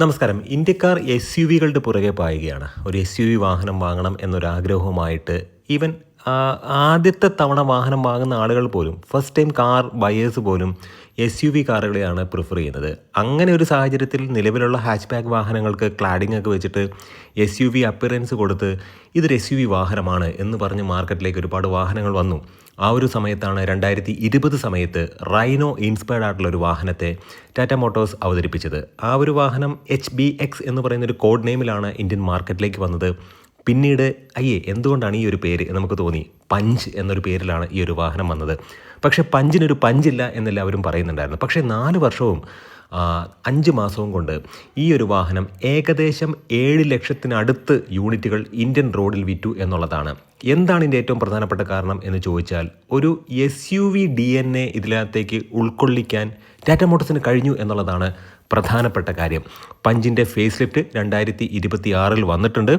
നമസ്കാരം. ഇന്ത്യക്കാർ S U വികളുടെ പുറകെ പായുകയാണ്. ഒരു എസ് യു വി വാഹനം വാങ്ങണം എന്നൊരാഗ്രഹവുമായിട്ട് ഈവൻ ആദ്യത്തെ തവണ വാഹനം വാങ്ങുന്ന ആളുകൾ പോലും ഫസ്റ്റ് ടൈം കാർ ബയേഴ്സ് പോലും എസ് യു വി കാറുകളെയാണ് പ്രിഫർ ചെയ്യുന്നത്. അങ്ങനെ ഒരു സാഹചര്യത്തിൽ നിലവിലുള്ള ഹാച്ച് ബാക്ക് വാഹനങ്ങൾക്ക് ക്ലാഡിംഗ് ഒക്കെ വെച്ചിട്ട് എസ് യു വി അപ്പിയറൻസ് കൊടുത്ത് ഇതൊരു എസ് യു വി വാഹനമാണ് എന്ന് പറഞ്ഞ് മാർക്കറ്റിലേക്ക് ഒരുപാട് വാഹനങ്ങൾ വന്നു. ആ ഒരു സമയത്താണ് 2020 സമയത്ത് റൈനോ ഇൻസ്പയർഡ് ആയിട്ടുള്ള ഒരു വാഹനത്തെ ടാറ്റ മോട്ടോഴ്സ് അവതരിപ്പിച്ചത്. ആ ഒരു വാഹനം HBX എന്ന് പറയുന്നൊരു കോഡ് നെയിമിലാണ് ഇന്ത്യൻ മാർക്കറ്റിലേക്ക് വന്നത്. പിന്നീട് എന്തുകൊണ്ടാണ് ഈ ഒരു പേര് നമുക്ക് തോന്നി. പഞ്ച് എന്നൊരു പേരിലാണ് ഈ ഒരു വാഹനം വന്നത്. പക്ഷേ പഞ്ചിനൊരു പഞ്ചില്ല എന്നെല്ലാവരും പറയുന്നുണ്ടായിരുന്നു. പക്ഷേ 4 വർഷവും 5 മാസവും കൊണ്ട് ഈ ഒരു വാഹനം ഏകദേശം 7 ലക്ഷത്തിനടുത്ത് യൂണിറ്റുകൾ ഇന്ത്യൻ റോഡിൽ വിറ്റു എന്നുള്ളതാണ്. എന്താണ് ഇതിൻ്റെ ഏറ്റവും പ്രധാനപ്പെട്ട കാരണം എന്ന് ചോദിച്ചാൽ, ഒരു SUV DNA ഇതിനകത്തേക്ക് ഉൾക്കൊള്ളിക്കാൻ ടാറ്റ മോട്ടോഴ്സിന് കഴിഞ്ഞു എന്നുള്ളതാണ് പ്രധാനപ്പെട്ട കാര്യം. പഞ്ചിൻ്റെ ഫേസ് ലിഫ്റ്റ് 2026 വന്നിട്ടുണ്ട്.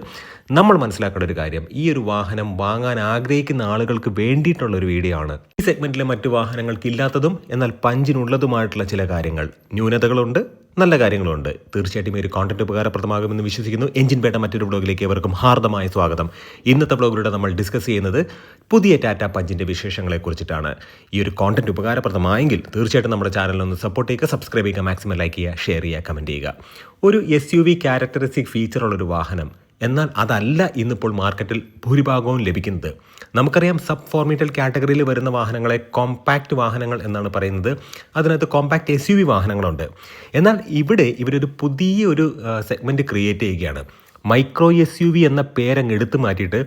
നമ്മൾ മനസ്സിലാക്കേണ്ട ഒരു കാര്യം, ഈ ഒരു വാഹനം വാങ്ങാൻ ആഗ്രഹിക്കുന്ന ആളുകൾക്ക് വേണ്ടിയിട്ടുള്ളൊരു വീഡിയോ ആണ്. ഈ സെഗ്മെൻറ്റിലെ മറ്റു വാഹനങ്ങൾക്ക് ഇല്ലാത്തതും എന്നാൽ പഞ്ചിനുള്ളതുമായിട്ടുള്ള ചില കാര്യങ്ങൾ, ന്യൂനതകളുണ്ട്, നല്ല കാര്യങ്ങളുണ്ട്. തീർച്ചയായിട്ടും ഈ ഒരു കോണ്ടന്റ് ഉപകാരപ്രദമാകുമെന്ന് വിശ്വസിക്കുന്നു. എഞ്ചിൻ പേട്ട മറ്റൊരു ബ്ലോഗിലേക്ക് ഏവർക്കും ഹാർദമായ സ്വാഗതം. ഇന്നത്തെ ബ്ലോഗിലൂടെ നമ്മൾ ഡിസ്കസ് ചെയ്യുന്നത് പുതിയ ടാറ്റ പഞ്ചിൻ്റെ വിശേഷങ്ങളെക്കുറിച്ചിട്ടാണ്. ഈ ഒരു കോണ്ടന്റ് ഉപകാരപ്രദമായെങ്കിൽ തീർച്ചയായിട്ടും നമ്മുടെ ചാനലിനൊന്ന് സപ്പോർട്ട് ചെയ്യുക, സബ്സ്ക്രൈബ് ചെയ്യുക, മാക്സിമം ലൈക്ക് ചെയ്യുക, ഷെയർ ചെയ്യുക, കമൻറ്റ് ചെയ്യുക. ഒരു SUV ക്യാരക്ടറിസ്റ്റിക് ഫീച്ചറുള്ളൊരു വാഹനം, എന്നാൽ അതല്ല ഇന്നിപ്പോൾ മാർക്കറ്റിൽ ഭൂരിഭാഗവും ലഭിക്കുന്നത്. നമുക്കറിയാം, സബ് ഫോർമീറ്റൽ കാറ്റഗറിയിൽ വരുന്ന വാഹനങ്ങളെ കോമ്പാക്റ്റ് വാഹനങ്ങൾ എന്നാണ് പറയുന്നത്. അതിനകത്ത് കോമ്പാക്റ്റ് SUV വാഹനങ്ങളുണ്ട്. എന്നാൽ ഇവിടെ ഇവരൊരു പുതിയൊരു സെഗ്മെൻറ്റ് ക്രിയേറ്റ് ചെയ്യുകയാണ്. മൈക്രോ SUV എന്ന പേരങ്ങ് എടുത്തു മാറ്റിയിട്ട്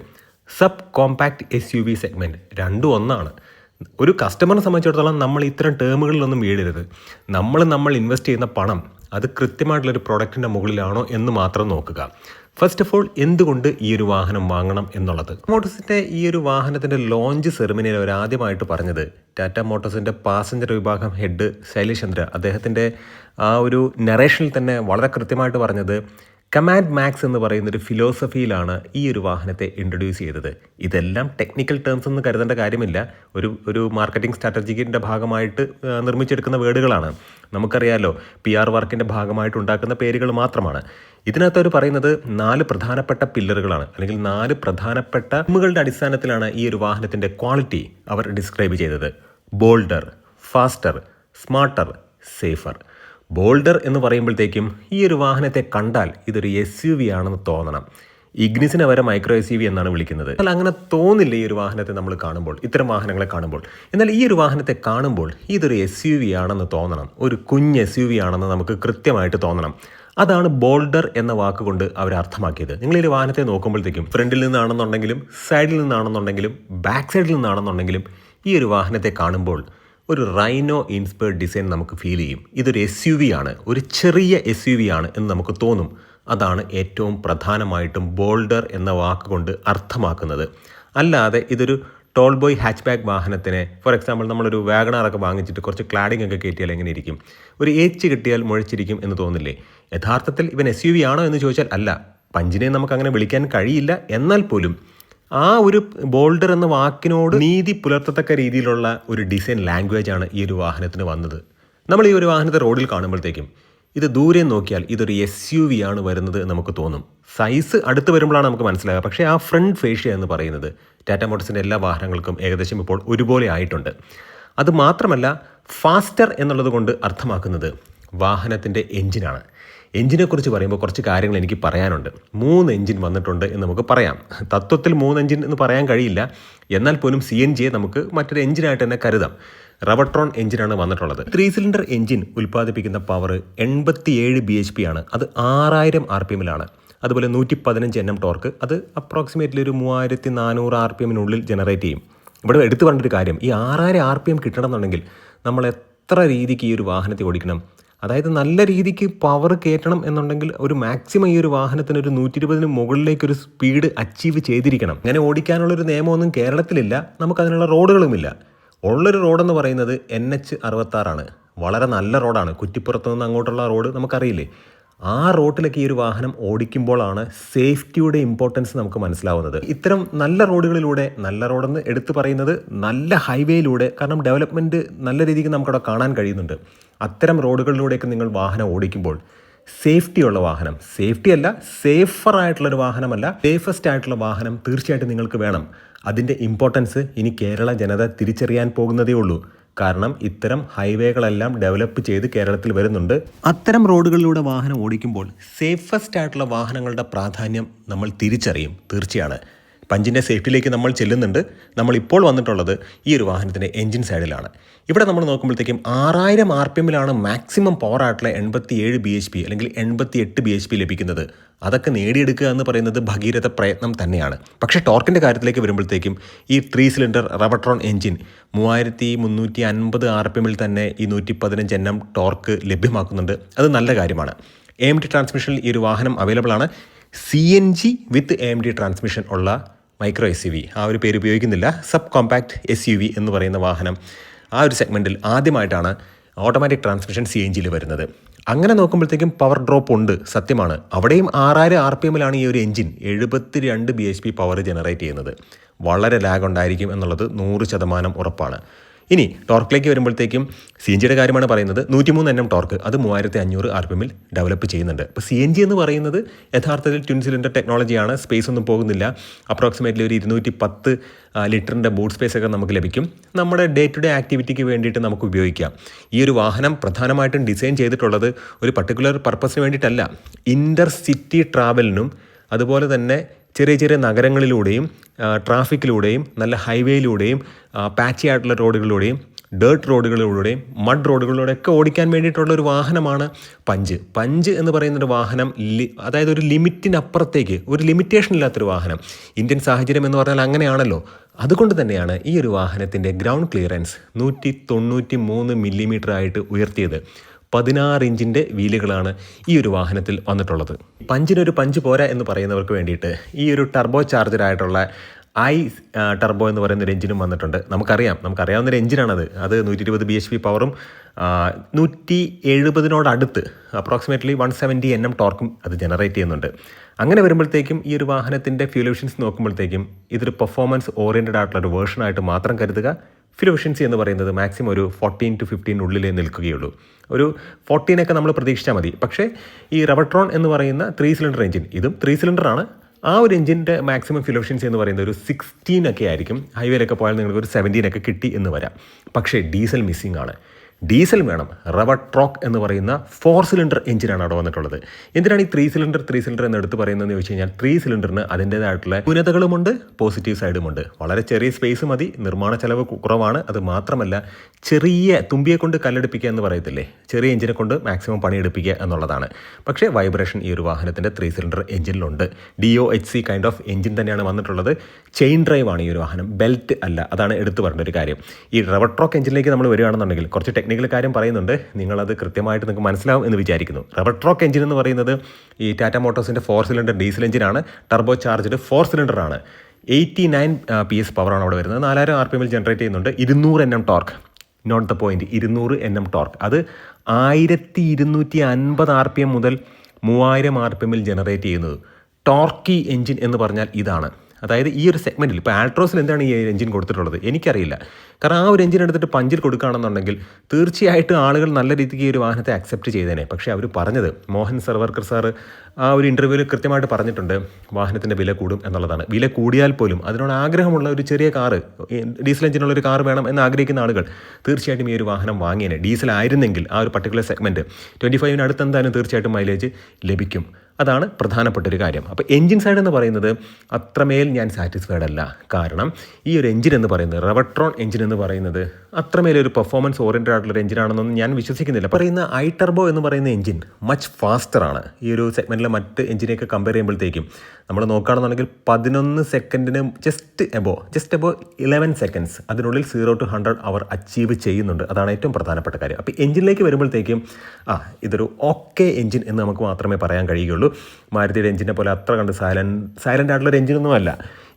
സബ് കോമ്പാക്റ്റ് SUV സെഗ്മെൻറ്റ്, രണ്ടും ഒന്നാണ്. ഒരു കസ്റ്റമറിനെ സംബന്ധിച്ചിടത്തോളം നമ്മൾ ഇത്തരം ടേമുകളിലൊന്നും വീഴരുത്. നമ്മൾ ഇൻവെസ്റ്റ് ചെയ്യുന്ന പണം അത് കൃത്യമായിട്ടുള്ളൊരു പ്രൊഡക്റ്റിൻ്റെ മുകളിലാണോ എന്ന് മാത്രം നോക്കുക. ഫസ്റ്റ് ഓഫ് ഓൾ, എന്തുകൊണ്ട് ഈ ഒരു വാഹനം വാങ്ങണം എന്നുള്ളത്. മോട്ടോഴ്സിൻ്റെ ഈ ഒരു വാഹനത്തിൻ്റെ ലോഞ്ച് സെറിമണിയിൽ അവർ ആദ്യമായിട്ട് പറഞ്ഞത്, ടാറ്റ മോട്ടോഴ്സിൻ്റെ പാസഞ്ചർ വിഭാഗം ഹെഡ് ശൈലേഷ് ചന്ദ്ര അദ്ദേഹത്തിൻ്റെ ആ ഒരു നറേഷനിൽ തന്നെ വളരെ കൃത്യമായിട്ട് പറഞ്ഞത്, കമാൻഡ് മാക്സ് എന്ന് പറയുന്നൊരു ഫിലോസഫിയിലാണ് ഈ ഒരു വാഹനത്തെ ഇൻട്രൊഡ്യൂസ് ചെയ്തത്. ഇതെല്ലാം ടെക്നിക്കൽ ടേംസ് എന്ന് കരുതേണ്ട കാര്യമില്ല. ഒരു മാർക്കറ്റിംഗ് സ്ട്രാറ്റജിക്കിൻ്റെ ഭാഗമായിട്ട് നിർമ്മിച്ചെടുക്കുന്ന വേർഡുകളാണ്. നമുക്കറിയാമല്ലോ, PR വർക്കിൻ്റെ ഭാഗമായിട്ട് ഉണ്ടാക്കുന്ന പേരുകൾ മാത്രമാണ്. ഇതിനകത്ത് അവർ പറയുന്നത് 4 പ്രധാനപ്പെട്ട പില്ലറുകളാണ്, അല്ലെങ്കിൽ 4 പ്രധാനപ്പെട്ട ടീമുകളുടെ അടിസ്ഥാനത്തിലാണ് ഈ ഒരു വാഹനത്തിൻ്റെ ക്വാളിറ്റി അവർ ഡിസ്ക്രൈബ് ചെയ്തത്. Bolder, faster, smarter, safer. Bolder എന്ന് പറയുമ്പോഴത്തേക്കും ഈ ഒരു വാഹനത്തെ കണ്ടാൽ ഇതൊരു SUV ആണെന്ന് തോന്നണം. ഇഗ്നിസിനെ വരെ മൈക്രോ SUV എന്നാണ് വിളിക്കുന്നത്. എന്നാൽ അങ്ങനെ തോന്നില്ല ഈ ഒരു വാഹനത്തെ നമ്മൾ കാണുമ്പോൾ, ഇത്തരം വാഹനങ്ങളെ കാണുമ്പോൾ. എന്നാൽ ഈ ഒരു വാഹനത്തെ കാണുമ്പോൾ ഇതൊരു SUV ആണെന്ന് തോന്നണം, ഒരു കുഞ്ഞ് SUV ആണെന്ന് നമുക്ക് കൃത്യമായിട്ട് തോന്നണം. അതാണ് ബോൾഡർ എന്ന വാക്കുകൊണ്ട് അവർ അർത്ഥമാക്കിയത്. നിങ്ങൾ ഈ വാഹനത്തെ നോക്കുമ്പോഴത്തേക്കും ഫ്രണ്ടിൽ നിന്നാണെന്നുണ്ടെങ്കിലും സൈഡിൽ നിന്നാണെന്നുണ്ടെങ്കിലും ബാക്ക് സൈഡിൽ നിന്നാണെന്നുണ്ടെങ്കിലും ഈ ഒരു വാഹനത്തെ കാണുമ്പോൾ ഒരു റൈനോ ഇൻസ്പയർഡ് ഡിസൈൻ നമുക്ക് ഫീൽ ചെയ്യും. ഇതൊരു SUV ആണ്, ഒരു ചെറിയ SUV ആണ് എന്ന് നമുക്ക് തോന്നും. അതാണ് ഏറ്റവും പ്രധാനമായിട്ടും ബോൾഡർ എന്ന വാക്കുകൊണ്ട് അർത്ഥമാക്കുന്നത്. അല്ലാതെ ഇതൊരു ടോൾ ബോയ് ഹാച്ച് ബാക്ക് വാഹനത്തിനെ, ഫോർ എക്സാമ്പിൾ നമ്മളൊരു വാഗണാറൊക്കെ വാങ്ങിച്ചിട്ട് കുറച്ച് ക്ലാഡിംഗ് ഒക്കെ കയറ്റിയാൽ എങ്ങനെ ഇരിക്കും, ഒരു ഏച്ച് കിട്ടിയാൽ മുഴച്ചിരിക്കും എന്ന് തോന്നില്ലേ? യഥാർത്ഥത്തിൽ ഇവൻ SUV ആണോ എന്ന് ചോദിച്ചാൽ അല്ല. പഞ്ചിനെ നമുക്ക് അങ്ങനെ വിളിക്കാൻ കഴിയില്ല. എന്നാൽ പോലും ആ ഒരു ബോൾഡർ എന്ന വാക്കിനോട് നീതി പുലർത്തത്തക്ക രീതിയിലുള്ള ഒരു ഡിസൈൻ ലാംഗ്വേജ് ആണ് ഈ ഒരു വാഹനത്തിന് വന്നത്. നമ്മൾ ഈ ഒരു വാഹനത്തെ റോഡിൽ കാണുമ്പോഴത്തേക്കും ഇത് ദൂരെ നോക്കിയാൽ ഇതൊരു SUV ആണ് വരുന്നത് നമുക്ക് തോന്നും. സൈസ് അടുത്ത് വരുമ്പോഴാണ് നമുക്ക് മനസ്സിലാകുക. പക്ഷേ ആ ഫ്രണ്ട് ഫേഷ്യ എന്ന് പറയുന്നത് ടാറ്റ മോട്ടോഴ്സിൻ്റെ എല്ലാ വാഹനങ്ങൾക്കും ഏകദേശം ഇപ്പോൾ ഒരുപോലെ ആയിട്ടുണ്ട്. അത് മാത്രമല്ല, ഫാസ്റ്റർ എന്നുള്ളത് കൊണ്ട് അർത്ഥമാക്കുന്നത് വാഹനത്തിൻ്റെ എഞ്ചിനാണ്. എഞ്ചിനെക്കുറിച്ച് പറയുമ്പോൾ കുറച്ച് കാര്യങ്ങൾ എനിക്ക് പറയാനുണ്ട്. 3 എഞ്ചിൻ വന്നിട്ടുണ്ട് എന്ന് നമുക്ക് പറയാം. തത്വത്തിൽ 3 എഞ്ചിൻ എന്ന് പറയാൻ കഴിയില്ല. എന്നാൽ പോലും CNGയെ നമുക്ക് മറ്റൊരു എഞ്ചിനായിട്ട് തന്നെ കരുതാം. റവട്രോൺ എഞ്ചിനാണ് വന്നിട്ടുള്ളത്. 3 സിലിണ്ടർ എഞ്ചിൻ ഉൽപ്പാദിപ്പിക്കുന്ന പവർ 87 bhp ആണ്. അത് 6000 RPMലാണ്. അതുപോലെ 115 Nm ടോർക്ക്, അത് അപ്രോക്സിമേറ്റ്ലി ഒരു 3400 RPMനുള്ളിൽ ജനറേറ്റ് ചെയ്യും. ഇവിടെ എടുത്തു പറഞ്ഞൊരു കാര്യം, ഈ 6000 RPM കിട്ടണമെന്നുണ്ടെങ്കിൽ നമ്മൾ എത്ര രീതിക്ക് ഈ ഒരു വാഹനത്തെ ഓടിക്കണം? അതായത് നല്ല രീതിക്ക് പവർ കയറ്റണം എന്നുണ്ടെങ്കിൽ ഒരു മാക്സിമം ഈ ഒരു വാഹനത്തിന് ഒരു 120 മുകളിലേക്കൊരു സ്പീഡ് അച്ചീവ് ചെയ്തിരിക്കണം. അങ്ങനെ ഓടിക്കാനുള്ളൊരു നിയമമൊന്നും കേരളത്തിലില്ല. നമുക്കതിനുള്ള റോഡുകളുമില്ല. ഉള്ളൊരു റോഡെന്ന് പറയുന്നത് NH66 ആണ്. വളരെ നല്ല റോഡാണ്. കുറ്റിപ്പുറത്ത് നിന്ന് അങ്ങോട്ടുള്ള റോഡ് നമുക്കറിയില്ലേ. ആ റോഡിലൊക്കെ ഈ ഒരു വാഹനം ഓടിക്കുമ്പോഴാണ് സേഫ്റ്റിയുടെ ഇമ്പോർട്ടൻസ് നമുക്ക് മനസ്സിലാവുന്നത്. ഇത്തരം നല്ല റോഡുകളിലൂടെ, നല്ല റോഡെന്ന് എടുത്തു പറയുന്നത് നല്ല ഹൈവേയിലൂടെ, കാരണം ഡെവലപ്മെൻറ്റ് നല്ല രീതിക്ക് നമുക്കവിടെ കാണാൻ കഴിയുന്നുണ്ട്. അത്തരം റോഡുകളിലൂടെയൊക്കെ നിങ്ങൾ വാഹനം ഓടിക്കുമ്പോൾ സേഫ്റ്റിയുള്ള വാഹനം, സേഫ്റ്റി അല്ല, സേഫർ ആയിട്ടുള്ളൊരു വാഹനമല്ല, സേഫസ്റ്റ് ആയിട്ടുള്ള വാഹനം തീർച്ചയായിട്ടും നിങ്ങൾക്ക് വേണം. അതിൻ്റെ ഇമ്പോർട്ടൻസ് ഇനി കേരള ജനത തിരിച്ചറിയാൻ പോകുന്നതേ ഉള്ളൂ. കാരണം ഇത്തരം ഹൈവേകളെല്ലാം ഡെവലപ്പ് ചെയ്ത് കേരളത്തിൽ വരുന്നുണ്ട്. അത്തരം റോഡുകളിലൂടെ വാഹനം ഓടിക്കുമ്പോൾ സേഫസ്റ്റ് ആയിട്ടുള്ള വാഹനങ്ങളുടെ പ്രാധാന്യം നമ്മൾ തിരിച്ചറിയും. തീർച്ചയാണ്. പഞ്ചിൻ്റെ സേഫ്റ്റിയിലേക്ക് നമ്മൾ ചെല്ലുന്നുണ്ട്. നമ്മളിപ്പോൾ വന്നിട്ടുള്ളത് ഈ ഒരു വാഹനത്തിൻ്റെ എൻജിൻ സൈഡിലാണ്. ഇവിടെ നമ്മൾ നോക്കുമ്പോഴത്തേക്കും 6000 RPM മാക്സിമം പവർ ആയിട്ടുള്ള 87 bhp അല്ലെങ്കിൽ 88 bhp ലഭിക്കുന്നത്. അതൊക്കെ നേടിയെടുക്കുക എന്ന് പറയുന്നത് ഭഗീരഥ പ്രയത്നം തന്നെയാണ്. പക്ഷേ ടോർക്കിൻ്റെ കാര്യത്തിലേക്ക് വരുമ്പോഴത്തേക്കും ഈ 3 സിലിണ്ടർ റവട്രോൺ എൻജിൻ 3350 RPM തന്നെ ഈ 115 Nm ടോർക്ക് ലഭ്യമാക്കുന്നുണ്ട്. അത് നല്ല കാര്യമാണ്. AMD ട്രാൻസ്മിഷനിൽ ഈ ഒരു വാഹനം അവൈലബിൾ ആണ്. CNG വിത്ത് AMD ട്രാൻസ്മിഷൻ ഉള്ള മൈക്രോ SUV, ആ ഒരു പേര് ഉപയോഗിക്കുന്നില്ല, സബ് കോമ്പാക്ട് SUV എന്ന് പറയുന്ന വാഹനം ആ ഒരു സെഗ്മെൻറ്റിൽ ആദ്യമായിട്ടാണ് ഓട്ടോമാറ്റിക് ട്രാൻസ്മിഷൻ CNGയിൽ വരുന്നത്. അങ്ങനെ നോക്കുമ്പോഴത്തേക്കും പവർ ഡ്രോപ്പ് ഉണ്ട്, സത്യമാണ്. അവിടെയും 6000 RPM ഈ ഒരു എൻജിൻ 72 bhp പവർ ജനറേറ്റ് ചെയ്യുന്നത്. വളരെ ലാഗ് ഉണ്ടായിരിക്കും എന്നുള്ളത് 100% ഉറപ്പാണ്. ഇനി ടോർക്കിലേക്ക് വരുമ്പോഴത്തേക്കും CNGയുടെ കാര്യമാണ് പറയുന്നത്. 103 Nm ടോർക്ക്, അത് 3500 RPM ഡെവലപ്പ് ചെയ്യുന്നുണ്ട്. അപ്പോൾ CNG എന്ന് പറയുന്നത് യഥാർത്ഥത്തിൽ ട്വിൻ സിലിണ്ടർ ടെക്നോളജിയാണ്. സ്പേസ് ഒന്നും പോകുന്നില്ല. അപ്രോക്സിമേറ്റ്ലി ഒരു 210 ലിറ്ററിൻ്റെ ബൂട്ട് സ്പേസ് ഒക്കെ നമുക്ക് ലഭിക്കും. നമ്മുടെ ഡേ ടു ഡേ ആക്ടിവിറ്റിക്ക് വേണ്ടിയിട്ട് നമുക്ക് ഉപയോഗിക്കാം. ഈ ഒരു വാഹനം പ്രധാനമായിട്ടും ഡിസൈൻ ചെയ്തിട്ടുള്ളത് ഒരു പർട്ടിക്കുലർ പർപ്പസിന് വേണ്ടിയിട്ടല്ല. ഇൻ്റർ സിറ്റി ട്രാവലിനും അതുപോലെ തന്നെ ചെറിയ ചെറിയ നഗരങ്ങളിലൂടെയും ട്രാഫിക്കിലൂടെയും നല്ല ഹൈവേയിലൂടെയും പാച്ചി ആയിട്ടുള്ള റോഡുകളിലൂടെയും ഡേർട്ട് റോഡുകളിലൂടെയും മഡ് റോഡുകളിലൂടെയൊക്കെ ഓടിക്കാൻ വേണ്ടിയിട്ടുള്ള ഒരു വാഹനമാണ് പഞ്ച്. പഞ്ച് എന്ന് പറയുന്നൊരു വാഹനം അതായത് ഒരു ലിമിറ്റിനപ്പുറത്തേക്ക്, ഒരു ലിമിറ്റേഷൻ ഇല്ലാത്തൊരു വാഹനം. ഇന്ത്യൻ സാഹചര്യം എന്ന് പറഞ്ഞാൽ അങ്ങനെയാണല്ലോ. അതുകൊണ്ട് തന്നെയാണ് ഈ ഒരു വാഹനത്തിൻ്റെ ഗ്രൗണ്ട് ക്ലിയറൻസ് 193 mm ആയിട്ട് ഉയർത്തിയത്. 16 ഇഞ്ചിൻ്റെ വീലുകളാണ് ഈ ഒരു വാഹനത്തിൽ വന്നിട്ടുള്ളത്. പഞ്ചിനൊരു പഞ്ച് പോരാ എന്ന് പറയുന്നവർക്ക് വേണ്ടിയിട്ട് ഈ ഒരു ടർബോ ചാർജറായിട്ടുള്ള ടർബോ എന്ന് പറയുന്നൊരു എഞ്ചിനും വന്നിട്ടുണ്ട്. നമുക്കറിയാവുന്നൊരു എഞ്ചിനാണത്. അത് 120 bhp പവറും 170 അടുത്ത് അപ്രോക്സിമേറ്റ്ലി 170 Nm ടോർക്കും അത് ജനറേറ്റ് ചെയ്യുന്നുണ്ട്. അങ്ങനെ വരുമ്പോഴത്തേക്കും ഈ ഒരു വാഹനത്തിൻ്റെ ഫ്യൂൽ എഫിഷ്യൻസി നോക്കുമ്പോഴത്തേക്കും ഇതൊരു പെർഫോമൻസ് ഓറിയൻറ്റഡ് ആയിട്ടുള്ള ഒരു വേർഷനായിട്ട് മാത്രം കരുതുക. ഫ്യൂൽ എഫിഷ്യൻസി എന്ന് പറയുന്നത് മാക്സിമം ഒരു 14 to 15 ഉള്ളിലേ നിൽക്കുകയുള്ളൂ. ഒരു 14 നമ്മൾ പ്രതീക്ഷിച്ചാൽ മതി. പക്ഷേ ഈ റവട്രോൺ എന്ന് പറയുന്ന 3 സിലിണ്ടർ എഞ്ചിൻ, ഇതും 3 സിലിണ്ടറാണ്. ആ ഒരു എഞ്ചിൻ്റെ മാക്സിമം ഫ്യൂൽ എഫിഷ്യൻസി എന്ന് പറയുന്നത് ഒരു 16 ആയിരിക്കും. ഹൈവേയിലൊക്കെ പോയാൽ നിങ്ങൾക്ക് ഒരു 17 കിട്ടി എന്ന് വരാം. പക്ഷേ ഡീസൽ മിസ്സിംഗ് ആണ്. ഡീസൽ വേണം. റവട്രോക്ക് എന്ന് പറയുന്ന 4 സിലിണ്ടർ എഞ്ചിനാണ് അവിടെ വന്നിട്ടുള്ളത്. എന്തിനാണ് ഈ 3 സിലിണ്ടർ എന്ന് എടുത്ത് പറയുന്നതെന്ന് ചോദിച്ചു കഴിഞ്ഞാൽ 3 സിലിണ്ടറിന് അതിൻ്റേതായിട്ടുള്ള ന്യൂനതകളുമുണ്ട്, പോസിറ്റീവ് സൈഡുമുണ്ട്. വളരെ ചെറിയ സ്പേസ് മതി, നിർമ്മാണ ചെലവ് കുറവാണ്. അത് മാത്രമല്ല ചെറിയ തുമ്പിയെ കൊണ്ട് കല്ലെടുപ്പിക്കുക എന്ന് പറയത്തില്ലേ, ചെറിയ എഞ്ചിനെ കൊണ്ട് മാക്സിമം പണിയെടുപ്പിക്കുക എന്നുള്ളതാണ്. പക്ഷേ വൈബ്രേഷൻ ഈ ഒരു വാഹനത്തിൻ്റെ 3 സിലിണ്ടർ എഞ്ചിനിലുണ്ട്. DOHC കൈൻഡ് ഓഫ് എഞ്ചിൻ തന്നെയാണ് വന്നിട്ടുള്ളത്. ചെയിൻ ഡ്രൈവ് ആണ് ഈ ഒരു വാഹനം, ബെൽറ്റ് അല്ല. അതാണ് എടുത്തു പറഞ്ഞ ഒരു കാര്യം. ഈ റവട്രോക്ക് എഞ്ചിനിലേക്ക് നമ്മൾ വരികയാണെന്നുണ്ടെങ്കിൽ കുറച്ച് ടെക്നിക്കൽ കാര്യം പറയുന്നുണ്ട്. നിങ്ങളത് കൃത്യമായിട്ട് നിങ്ങൾക്ക് മനസ്സിലാവും എന്ന് വിചാരിക്കുന്നു. റവട്രോക്ക് എഞ്ചിൻ എന്ന് പറയുന്നത് ഈ ടാറ്റ മോട്ടോഴ്സിൻ്റെ 4 സിലിണ്ടർ ഡീസൽ എഞ്ചിനാണ്. Turbo charged 4 സിലിണ്ടറാണ്. 89 PS പവറാണ് അവിടെ വരുന്നത്. 4000 RPM ജനറേറ്റ് ചെയ്യുന്നുണ്ട്. 200 Nm torque, not the point, 200 Nm torque. അത് 1250 RPM മുതൽ 3000 RPM ജനറേറ്റ് ചെയ്യുന്നത്. ടോർക്കി എഞ്ചിൻ എന്ന് പറഞ്ഞാൽ ഇതാണ്. അതായത് ഈ ഒരു സെഗ്മെൻറ്റിൽ ഇപ്പോൾ ആൾട്രോസിൽ എന്താണ് ഈ എഞ്ചിൻ കൊടുത്തിട്ടുള്ളത് എനിക്കറിയില്ല. കാരണം ആ ഒരു എഞ്ചിൻ എടുത്തിട്ട് പഞ്ചിൽ കൊടുക്കുകയാണെന്നുണ്ടെങ്കിൽ തീർച്ചയായിട്ടും ആളുകൾ നല്ല രീതിക്ക് ഈ ഒരു വാഹനത്തെ അക്സെപ്റ്റ് ചെയ്തേനെ. പക്ഷേ അവർ പറഞ്ഞത്, മോഹൻ സർവർക്കർ സാറ് ആ ഒരു ഇൻ്റർവ്യൂവിൽ കൃത്യമായിട്ട് പറഞ്ഞിട്ടുണ്ട്, വാഹനത്തിൻ്റെ വില കൂടും എന്നുള്ളതാണ്. വില കൂടിയാൽ പോലും അതിനോട് ആഗ്രഹമുള്ള ഒരു ചെറിയ കാറ്, ഡീസൽ എഞ്ചിനുള്ളൊരു കാർ വേണം എന്ന് ആഗ്രഹിക്കുന്ന ആളുകൾ തീർച്ചയായിട്ടും ഈ ഒരു വാഹനം വാങ്ങിയേനെ. ഡീസൽ ആയിരുന്നെങ്കിൽ ആ ഒരു പർട്ടിക്കുലർ സെഗ്മെൻറ്റ് 25 അടുത്ത് എന്തായാലും തീർച്ചയായിട്ടും മൈലേജ് ലഭിക്കും. അതാണ് പ്രധാനപ്പെട്ട ഒരു കാര്യം. അപ്പോൾ എൻജിൻ സൈഡ് എന്ന് പറയുന്നത് അത്രമേൽ ഞാൻ സാറ്റിസ്ഫൈഡ് അല്ല. കാരണം ഈ ഒരു എൻജിൻ എന്ന് പറയുന്നത്, റവട്രോൺ എൻജിൻ എന്ന് പറയുന്നത് അത്രമേലൊരു പെർഫോമൻസ് ഓറിയൻറ്റഡ് ആയിട്ടുള്ള എഞ്ചിനാണെന്നൊന്നും ഞാൻ വിശ്വസിക്കുന്നില്ല. പറയുന്ന ടർബോ എന്ന് പറയുന്ന എൻജിൻ മച്ച് ഫാസ്റ്ററാണ്. ഈ ഒരു സെഗ്മെൻറ്റിലെ മറ്റ് എഞ്ചിനെയൊക്കെ കമ്പയർ ചെയ്യുമ്പോഴത്തേക്കും നമ്മൾ നോക്കുകയാണെന്നുണ്ടെങ്കിൽ 11 സെക്കൻഡിന് ജസ്റ്റ് എബോ 11 സെക്കൻഡ്സ് അതിനുള്ളിൽ 0 to 100 അവർ അച്ചീവ് ചെയ്യുന്നുണ്ട്. അതാണ് ഏറ്റവും പ്രധാനപ്പെട്ട കാര്യം. അപ്പോൾ എഞ്ചിനിലേക്ക് വരുമ്പോഴത്തേക്കും ഇതൊരു ഓക്കെ എഞ്ചിൻ എന്ന് നമുക്ക് മാത്രമേ പറയാൻ കഴിയുകയുള്ളൂ. മാരുതിയുടെ എഞ്ചിനെ പോലെ അത്ര കണ്ട് സൈലൻ്റ് ആയിട്ടുള്ളൊരു എഞ്ചിനൊന്നുമല്ല.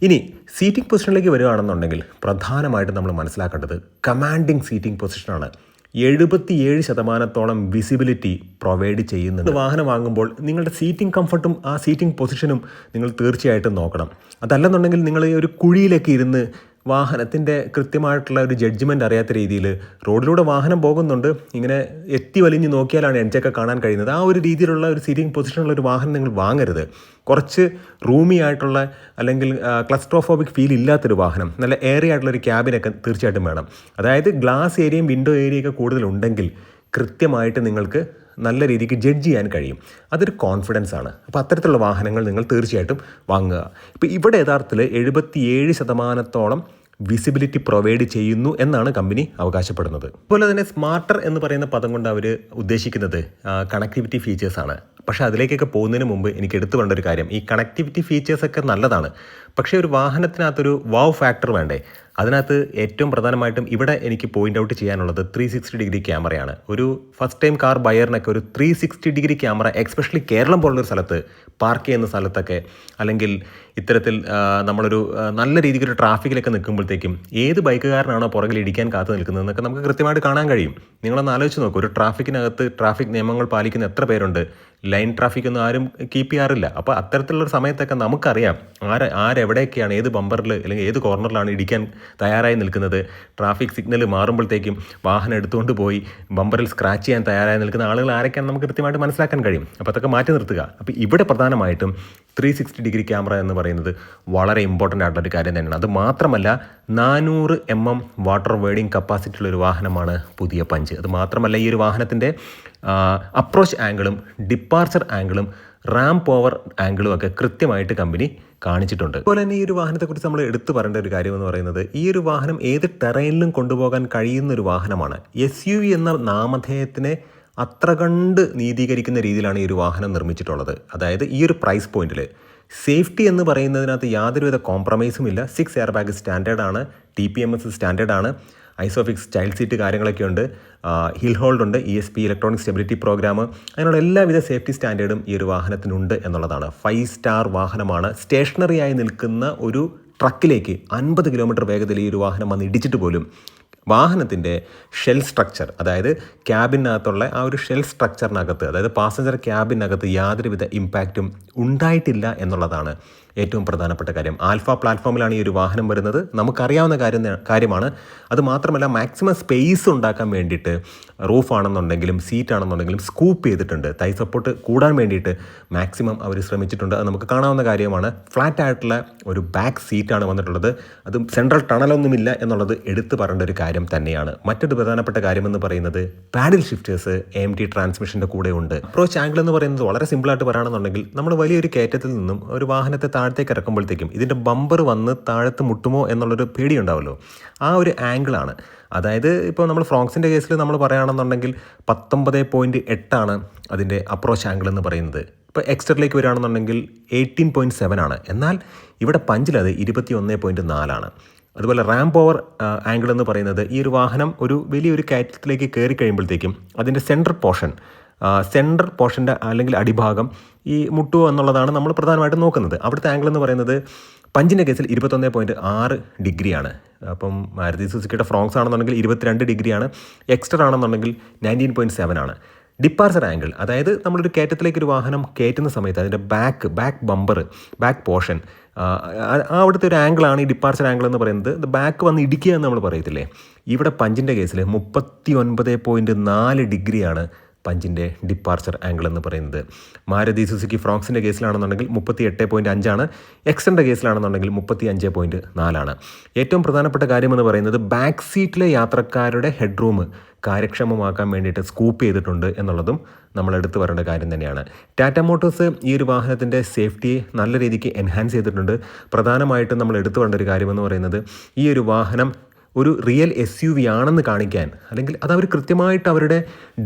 ഇനി സീറ്റിംഗ് പൊസിഷനിലേക്ക് വരികയാണെന്നുണ്ടെങ്കിൽ പ്രധാനമായിട്ടും നമ്മൾ മനസ്സിലാക്കേണ്ടത് കമാൻഡിങ് സീറ്റിംഗ് പൊസിഷനാണ്. 77% വിസിബിലിറ്റി പ്രൊവൈഡ് ചെയ്യുന്നുണ്ട്. വാഹനം വാങ്ങുമ്പോൾ നിങ്ങളുടെ സീറ്റിംഗ് കംഫർട്ടും ആ സീറ്റിംഗ് പൊസിഷനും നിങ്ങൾ തീർച്ചയായിട്ടും നോക്കണം. അതല്ലെന്നുണ്ടെങ്കിൽ നിങ്ങൾ ഒരു കുഴിയിലൊക്കെ ഇരുന്ന് വാഹനത്തിൻ്റെ കൃത്യമായിട്ടുള്ള ഒരു ജഡ്ജ്മെൻറ്റ് അറിയാത്ത രീതിയിൽ റോഡിലൂടെ വാഹനം പോകുന്നുണ്ട്, ഇങ്ങനെ എത്തി വലിഞ്ഞ് നോക്കിയാലാണ് എഡ്ജൊക്കെ കാണാൻ കഴിയുന്നത്. ആ ഒരു രീതിയിലുള്ള ഒരു സീറ്റിംഗ് പൊസിഷനുള്ള ഒരു വാഹനം നിങ്ങൾ വാങ്ങരുത്. കുറച്ച് റൂമി ആയിട്ടുള്ള അല്ലെങ്കിൽ ക്ലസ്ട്രോഫോബിക് ഫീൽ ഇല്ലാത്തൊരു വാഹനം, നല്ല എയറി ആയിട്ടുള്ളൊരു ക്യാബിനൊക്കെ തീർച്ചയായിട്ടും വേണം. അതായത് ഗ്ലാസ് ഏരിയയും വിൻഡോ ഏരിയയൊക്കെ കൂടുതലുണ്ടെങ്കിൽ കൃത്യമായിട്ട് നിങ്ങൾക്ക് നല്ല രീതിക്ക് ജഡ്ജ് ചെയ്യാൻ കഴിയും. അതൊരു കോൺഫിഡൻസ് ആണ്. അപ്പോൾ അത്തരത്തിലുള്ള വാഹനങ്ങൾ നിങ്ങൾ തീർച്ചയായിട്ടും വാങ്ങുക. ഇപ്പോൾ ഇവിടെ യഥാർത്ഥത്തിൽ 77% വിസിബിലിറ്റി പ്രൊവൈഡ് ചെയ്യുന്നു എന്നാണ് കമ്പനി അവകാശപ്പെടുന്നത്. അതുപോലെ തന്നെ സ്മാർട്ടർ എന്ന് പറയുന്ന പദം കൊണ്ട് അവർ ഉദ്ദേശിക്കുന്നത് കണക്ടിവിറ്റി ഫീച്ചേഴ്സാണ്. പക്ഷേ അതിലേക്കൊക്കെ പോകുന്നതിന് മുമ്പ് എനിക്ക് എടുത്തു വേണ്ട ഒരു കാര്യം, ഈ കണക്ടിവിറ്റി ഫീച്ചേഴ്സൊക്കെ നല്ലതാണ്, പക്ഷേ ഒരു വാഹനത്തിനകത്തൊരു വാവ് ഫാക്ടർ വേണ്ടേ? അതിനകത്ത് ഏറ്റവും പ്രധാനമായിട്ടും ഇവിടെ എനിക്ക് പോയിൻ്റ് ഔട്ട് ചെയ്യാനുള്ളത് 360 ക്യാമറയാണ്. ഒരു ഫസ്റ്റ് ടൈം കാർ ബയറിനൊക്കെ ഒരു 360 ക്യാമറ, എക്സ്പെഷ്യലി കേരളം പോലുള്ളൊരു സ്ഥലത്ത് പാർക്ക് ചെയ്യുന്ന സ്ഥലത്തൊക്കെ, അല്ലെങ്കിൽ ഇത്തരത്തിൽ നമ്മളൊരു നല്ല രീതിക്കൊരു ട്രാഫിക്കിലൊക്കെ നിൽക്കുമ്പോഴത്തേക്കും ഏത് ബൈക്കുകാരനാണോ പുറകിൽ ഇടിക്കാൻ കാത്തു നിൽക്കുന്നതെന്നൊക്കെ നമുക്ക് കൃത്യമായിട്ട് കാണാൻ കഴിയും. നിങ്ങളൊന്ന് ആലോചിച്ച് നോക്കൂ, ഒരു ട്രാഫിക്കിനകത്ത് ട്രാഫിക് നിയമങ്ങൾ പാലിക്കുന്ന എത്ര പേരുണ്ട്? ലൈൻ ട്രാഫിക്കൊന്നും ആരും കീപ്പ് ചെയ്യാറില്ല. അപ്പോൾ അത്തരത്തിലുള്ളൊരു സമയത്തൊക്കെ നമുക്കറിയാം ആരെവിടെയൊക്കെയാണ്, ഏത് ബമ്പറിൽ അല്ലെങ്കിൽ ഏത് കോർണറിലാണ് ഇടിക്കാൻ തയ്യാറായി നിൽക്കുന്നത്. ട്രാഫിക് സിഗ്നൽ മാറുമ്പോഴത്തേക്കും വാഹനം എടുത്തുകൊണ്ട് പോയി ബമ്പറിൽ സ്ക്രാച്ച് ചെയ്യാൻ തയ്യാറായി നിൽക്കുന്ന ആളുകൾ ആരൊക്കെയാണ് നമുക്ക് കൃത്യമായിട്ട് മനസ്സിലാക്കാൻ കഴിയും. അപ്പോൾ അതൊക്കെ മാറ്റി നിർത്തുക. അപ്പോൾ ഇവിടെ പ്രധാനമായിട്ടും 360 ക്യാമറ എന്ന് പറയുന്നത് വളരെ ഇമ്പോർട്ടൻ്റ് ആയിട്ടുള്ളൊരു കാര്യം തന്നെയാണ്. അത് മാത്രമല്ല 400 mm വാട്ടർ വേഡിങ് കപ്പാസിറ്റി ഉള്ളൊരു വാഹനമാണ് പുതിയ പഞ്ച്. അത് മാത്രമല്ല ഈ ഒരു വാഹനത്തിൻ്റെ അപ്രോച്ച് ആംഗിളും ഡിപ്പാർച്ചർ ആംഗിളും റാംപ് ഓവർ ആംഗിളും ഒക്കെ കൃത്യമായിട്ട് കമ്പനി കാണിച്ചിട്ടുണ്ട്. അതുപോലെ തന്നെ ഈ ഒരു വാഹനത്തെക്കുറിച്ച് നമ്മൾ എടുത്തു പറയേണ്ട ഒരു കാര്യം എന്ന് പറയുന്നത്, ഈ ഒരു വാഹനം ഏത് ടെറൈനിലും കൊണ്ടുപോകാൻ കഴിയുന്ന ഒരു വാഹനമാണ്. SUV എന്ന നാമധേയത്തിനെ അത്ര കണ്ട് നീതീകരിക്കുന്ന രീതിയിലാണ് ഈ ഒരു വാഹനം നിർമ്മിച്ചിട്ടുള്ളത്. അതായത് ഈ ഒരു പ്രൈസ് പോയിന്റിൽ സേഫ്റ്റി എന്ന് പറയുന്നതിനകത്ത് യാതൊരുവിധ കോംപ്രമൈസും ഇല്ല. 6 എയർ ബാഗ് സ്റ്റാൻഡേർഡാണ്, TPMS സ്റ്റാൻഡേർഡാണ്, ഐസോഫിക്സ് ചൈൽഡ് സീറ്റ് കാര്യങ്ങളൊക്കെ ഉണ്ട്, ഹിൽ ഹോൾഡ് ഉണ്ട്, ESP ഇലക്ട്രോണിക് സ്റ്റെബിലിറ്റി പ്രോഗ്രാം, അങ്ങനെയുള്ള എല്ലാവിധ സേഫ്റ്റി സ്റ്റാൻഡേർഡും ഈ ഒരു വാഹനത്തിനുണ്ട് എന്നുള്ളതാണ്. 5 സ്റ്റാർ വാഹനമാണ്. സ്റ്റേഷനറി ആയി നിൽക്കുന്ന ഒരു ട്രക്കിലേക്ക് 50 കിലോമീറ്റർ വേഗതയിൽ ഈ ഒരു വാഹനം വന്ന് ഇടിച്ചിട്ട് പോലും വാഹനത്തിൻ്റെ ഷെൽ സ്ട്രക്ചർ, അതായത് ക്യാബിനകത്തുള്ള ആ ഒരു ഷെൽ സ്ട്രക്ചറിനകത്ത്, അതായത് പാസഞ്ചർ ക്യാബിനകത്ത് യാതൊരുവിധ ഇമ്പാക്റ്റും ഉണ്ടായിട്ടില്ല എന്നുള്ളതാണ് ഏറ്റവും പ്രധാനപ്പെട്ട കാര്യം. ആൽഫ പ്ലാറ്റ്ഫോമിലാണ് ഈ ഒരു വാഹനം വരുന്നത്. നമുക്കറിയാവുന്ന കാര്യമാണ്. അതുമാത്രമല്ല മാക്സിമം സ്പേസ് ഉണ്ടാക്കാൻ വേണ്ടിയിട്ട് റൂഫാണെന്നുണ്ടെങ്കിലും സീറ്റാണെന്നുണ്ടെങ്കിലും സ്കൂപ്പ് ചെയ്തിട്ടുണ്ട്. തൈ സപ്പോർട്ട് കൂടാൻ വേണ്ടിയിട്ട് മാക്സിമം അവർ ശ്രമിച്ചിട്ടുണ്ട്. അത് നമുക്ക് കാണാവുന്ന കാര്യമാണ്. ഫ്ലാറ്റ് ആയിട്ടുള്ള ഒരു ബാക്ക് സീറ്റാണ് വന്നിട്ടുള്ളത്. അതും സെൻട്രൽ ടണലൊന്നുമില്ല എന്നുള്ളത് എടുത്തു പറയേണ്ട ഒരു കാര്യം തന്നെയാണ്. മറ്റൊരു പ്രധാനപ്പെട്ട കാര്യമെന്ന് പറയുന്നത് പാഡിൽ ഷിഫ്റ്റേഴ്സ് AMT ട്രാൻസ്മിഷൻ്റെ കൂടെ ഉണ്ട്. അപ്രോച്ച് ആംഗിൾ എന്ന് പറയുന്നത് വളരെ സിമ്പിളായിട്ട് പറയുകയാണെന്നുണ്ടെങ്കിൽ, നമ്മൾ വലിയൊരു കയറ്റത്തിൽ നിന്നും ഒരു വാഹനത്തെ താഴത്തേക്ക് ഇറക്കുമ്പോഴത്തേക്കും ഇതിൻ്റെ ബമ്പർ വന്ന് താഴത്ത് മുട്ടുമോ എന്നുള്ളൊരു പേടിയുണ്ടാവുമല്ലോ. ആ ഒരു ആംഗിളാണ്. അതായത് ഇപ്പോൾ നമ്മൾ ഫ്രോങ്സിൻ്റെ കേസിൽ നമ്മൾ പറയുകയാണെന്നുണ്ടെങ്കിൽ 19.8 അതിൻ്റെ അപ്രോച്ച് ആംഗിൾ എന്ന് പറയുന്നത്. ഇപ്പോൾ എക്സ്റ്ററിലേക്ക് വരികയാണെന്നുണ്ടെങ്കിൽ 18.7 ആണ്. എന്നാൽ ഇവിടെ പഞ്ചിലത് 21.4. അതുപോലെ റാംപ് ഓവർ ആംഗിൾ എന്ന് പറയുന്നത്, ഈ ഒരു വാഹനം ഒരു വലിയൊരു കയറ്റത്തിലേക്ക് കയറി കഴിയുമ്പോഴത്തേക്കും അതിൻ്റെ സെൻട്രൽ പോർഷൻ്റെ അല്ലെങ്കിൽ അടിഭാഗം ഈ മുട്ടുമോ എന്നുള്ളതാണ് നമ്മൾ പ്രധാനമായിട്ടും നോക്കുന്നത്. അവിടുത്തെ ആംഗിൾ എന്ന് പറയുന്നത് പഞ്ചിൻ്റെ കേസിൽ 21.6 അപ്പം മാരുതി സുസുക്കിയുടെ ഫ്രോങ്സ് ആണെന്നുണ്ടെങ്കിൽ 22 എക്സ്റ്റർ ആണെന്നുണ്ടെങ്കിൽ 19.7 ഡിപ്പാർച്ചർ ആംഗിൾ, അതായത് നമ്മളൊരു കയറ്റത്തിലേക്ക് ഒരു വാഹനം കയറ്റുന്ന സമയത്ത് അതിൻ്റെ ബാക്ക് ബമ്പർ, ബാക്ക് പോർഷൻ, അവിടുത്തെ ഒരു ആംഗിളാണ് ഈ ഡിപ്പാർച്ചർ ആംഗിൾ എന്ന് പറയുന്നത്. ഇത് ബാക്ക് വന്ന് ഇടിക്കുക എന്ന് നമ്മൾ പറയത്തില്ലേ. ഇവിടെ പഞ്ചിൻ്റെ കേസിൽ 39.4 പഞ്ചിൻ്റെ ഡിപ്പാർച്ചർ ആംഗിൾ എന്ന് പറയുന്നത്. മാരുതി സുസുക്കി ഫ്രോങ്സിൻ്റെ കേസിലാണെന്നുണ്ടെങ്കിൽ 38.5, എക്സൻ്റെ കേസിലാണെന്നുണ്ടെങ്കിൽ 35.4. ഏറ്റവും പ്രധാനപ്പെട്ട കാര്യമെന്ന് പറയുന്നത് ബാക്ക് സീറ്റിലെ യാത്രക്കാരുടെ ഹെഡ് റൂം കാര്യക്ഷമമാക്കാൻ വേണ്ടിയിട്ട് സ്കൂപ്പ് ചെയ്തിട്ടുണ്ട് എന്നുള്ളതും നമ്മൾ എടുത്തു പറയേണ്ട കാര്യം തന്നെയാണ്. ടാറ്റ മോട്ടോഴ്സ് ഈ ഒരു വാഹനത്തിൻ്റെ സേഫ്റ്റിയെ നല്ല രീതിക്ക് എൻഹാൻസ് ചെയ്തിട്ടുണ്ട്. പ്രധാനമായിട്ടും നമ്മൾ എടുത്തു പറയേണ്ട ഒരു കാര്യമെന്ന് പറയുന്നത്, ഈ ഒരു വാഹനം ഒരു റിയൽ SUV ആണെന്ന് കാണിക്കാൻ, അല്ലെങ്കിൽ അത് അവർ കൃത്യമായിട്ട് അവരുടെ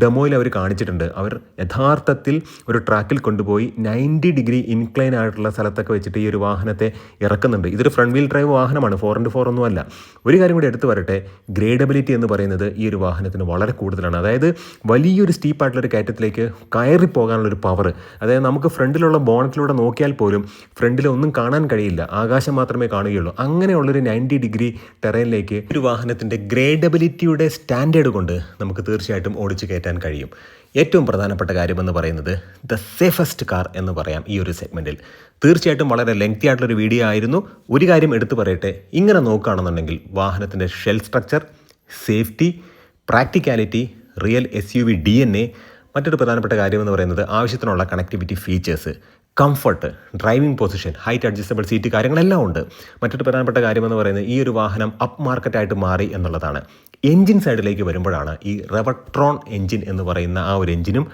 ഡെമോയിൽ അവർ കാണിച്ചിട്ടുണ്ട്. അവർ യഥാർത്ഥത്തിൽ ഒരു ട്രാക്കിൽ കൊണ്ടുപോയി 90 ഇൻക്ലൈൻ ആയിട്ടുള്ള സ്ഥലത്തൊക്കെ വെച്ചിട്ട് ഈ ഒരു വാഹനത്തെ ഇറക്കുന്നുണ്ട്. ഇതൊരു ഫ്രണ്ട് വീൽ ഡ്രൈവ് വാഹനമാണ്, 4x4 ഒന്നുമല്ല. ഒരു കാര്യം കൂടി എടുത്തു പറയട്ടെ, ഗ്രേഡബിലിറ്റി എന്ന് പറയുന്നത് ഈ ഒരു വാഹനത്തിന് വളരെ കൂടുതലാണ്. അതായത് വലിയൊരു സ്റ്റീപ്പായിട്ടുള്ളൊരു കയറ്റത്തിലേക്ക് കയറി പോകാനുള്ളൊരു പവർ, അതായത് നമുക്ക് ഫ്രണ്ടിലുള്ള ബോണറ്റിലൂടെ നോക്കിയാൽ പോലും ഫ്രണ്ടിലൊന്നും കാണാൻ കഴിയില്ല, ആകാശം മാത്രമേ കാണുകയുള്ളൂ. അങ്ങനെയുള്ളൊരു 90 ടെറൈനിലേക്ക് ഒരു വാഹനത്തിൻ്റെ ഗ്രേഡബിലിറ്റിയുടെ സ്റ്റാൻഡേർഡ് കൊണ്ട് നമുക്ക് തീർച്ചയായിട്ടും ഓടിച്ച് കയറ്റാൻ കഴിയും. ഏറ്റവും പ്രധാനപ്പെട്ട കാര്യമെന്ന് പറയുന്നത് ദ സേഫസ്റ്റ് കാർ എന്ന് പറയാം ഈ ഒരു സെഗ്മെൻറ്റിൽ. തീർച്ചയായിട്ടും വളരെ ലെങ്തി ആയിട്ടുള്ളൊരു വീഡിയോ ആയിരുന്നു. ഒരു കാര്യം എടുത്തു പറയട്ടെ, ഇങ്ങനെ നോക്കുകയാണെന്നുണ്ടെങ്കിൽ വാഹനത്തിൻ്റെ shell structure, safety, practicality, real SUV DNA, മറ്റൊരു പ്രധാനപ്പെട്ട കാര്യമെന്ന് പറയുന്നത് ആവശ്യത്തിനുള്ള connectivity features, comfort, driving position, height adjustable seat, കാര്യങ്ങളെല്ലാം ഉണ്ട്. മറ്റൊരു പ്രധാനപ്പെട്ട കാര്യമെന്ന് പറയുന്നത് ഈ ഒരു വാഹനം അപ്പ് മാർക്കറ്റായിട്ട് മാറി എന്നുള്ളതാണ്. എൻജിൻ സൈഡിലേക്ക് വരുമ്പോഴാണ് ഈ റെവട്രോൺ എൻജിൻ എന്ന് പറയുന്ന ആ ഒരു എൻജിനും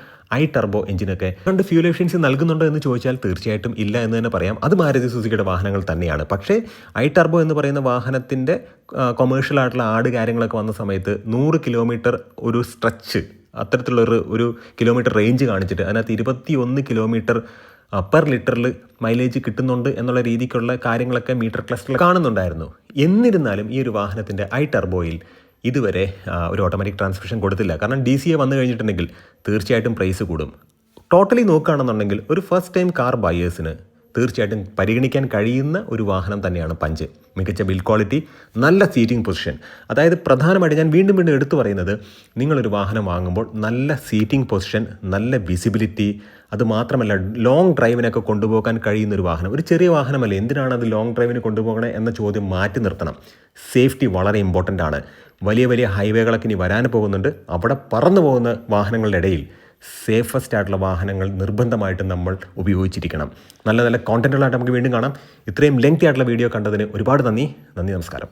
ടർബോ എഞ്ചിനൊക്കെ രണ്ട് ഫ്യൂൽ എഫിഷ്യൻസി നൽകുന്നുണ്ടോ എന്ന് ചോദിച്ചാൽ തീർച്ചയായിട്ടും ഇല്ല എന്ന് തന്നെ പറയാം. അത് മാരുതി സുസുക്കിയുടെ വാഹനങ്ങൾ തന്നെയാണ്. പക്ഷേ ടർബോ എന്ന് പറയുന്ന വാഹനത്തിൻ്റെ കൊമേഴ്ഷ്യൽ ആയിട്ടുള്ള കാര്യങ്ങളൊക്കെ വന്ന സമയത്ത് 100 കിലോമീറ്റർ ഒരു സ്ട്രെച്ച്, അത്തരത്തിലുള്ളൊരു കിലോമീറ്റർ റേഞ്ച് കാണിച്ചിട്ട് അതിനകത്ത് 21 കിലോമീറ്റർ പെർ ലിറ്ററിൽ മൈലേജ് കിട്ടുന്നുണ്ട് എന്നുള്ള രീതിക്കുള്ള കാര്യങ്ങളൊക്കെ മീറ്റർ ക്ലസ്റ്ററിൽ കാണുന്നുണ്ടായിരുന്നു. എന്നിരുന്നാലും ഈ ഒരു വാഹനത്തിൻ്റെ ടർബോയിൽ ഇതുവരെ ഒരു ഓട്ടോമാറ്റിക് ട്രാൻസ്മിഷൻ കൊടുത്തില്ല. കാരണം DCA വന്നു കഴിഞ്ഞിട്ടുണ്ടെങ്കിൽ തീർച്ചയായിട്ടും പ്രൈസ് കൂടും. ടോട്ടലി നോക്കുകയാണെന്നുണ്ടെങ്കിൽ ഒരു ഫസ്റ്റ് ടൈം കാർ ബയേഴ്സിന് തീർച്ചയായിട്ടും പരിഗണിക്കാൻ കഴിയുന്ന ഒരു വാഹനം തന്നെയാണ് പഞ്ച്. മികച്ച ബിൽഡ് ക്വാളിറ്റി, നല്ല സീറ്റിംഗ് പൊസിഷൻ. അതായത് പ്രധാനമായിട്ട് ഞാൻ വീണ്ടും എടുത്തു പറയുന്നത്, നിങ്ങളൊരു വാഹനം വാങ്ങുമ്പോൾ നല്ല സീറ്റിംഗ് പൊസിഷൻ, നല്ല വിസിബിലിറ്റി, അതുമാത്രമല്ല ലോങ് ഡ്രൈവിനൊക്കെ കൊണ്ടുപോകാൻ കഴിയുന്നൊരു വാഹനം. ഒരു ചെറിയ വാഹനമല്ല, എന്തിനാണ് അത് ലോങ് ഡ്രൈവിന് കൊണ്ടുപോകണേ എന്ന ചോദ്യം മാറ്റി നിർത്തണം. സേഫ്റ്റി വളരെ ഇമ്പോർട്ടൻ്റ് ആണ്. വലിയ ഹൈവേകളൊക്കെ ഇനി വരാൻ പോകുന്നുണ്ട്. അവിടെ പറന്നു പോകുന്ന വാഹനങ്ങളുടെ ഇടയിൽ സേഫസ്റ്റ് ആയിട്ടുള്ള വാഹനങ്ങൾ നിർബന്ധമായിട്ടും നമ്മൾ ഉപയോഗിച്ചിരിക്കണം. നല്ല കോണ്ടൻറ്റുകളായിട്ട് നമുക്ക് വീണ്ടും കാണാം. ഇത്രയും ലെങ്തി ആയിട്ടുള്ള വീഡിയോ കണ്ടതിന് ഒരുപാട് നന്ദി. നമസ്കാരം.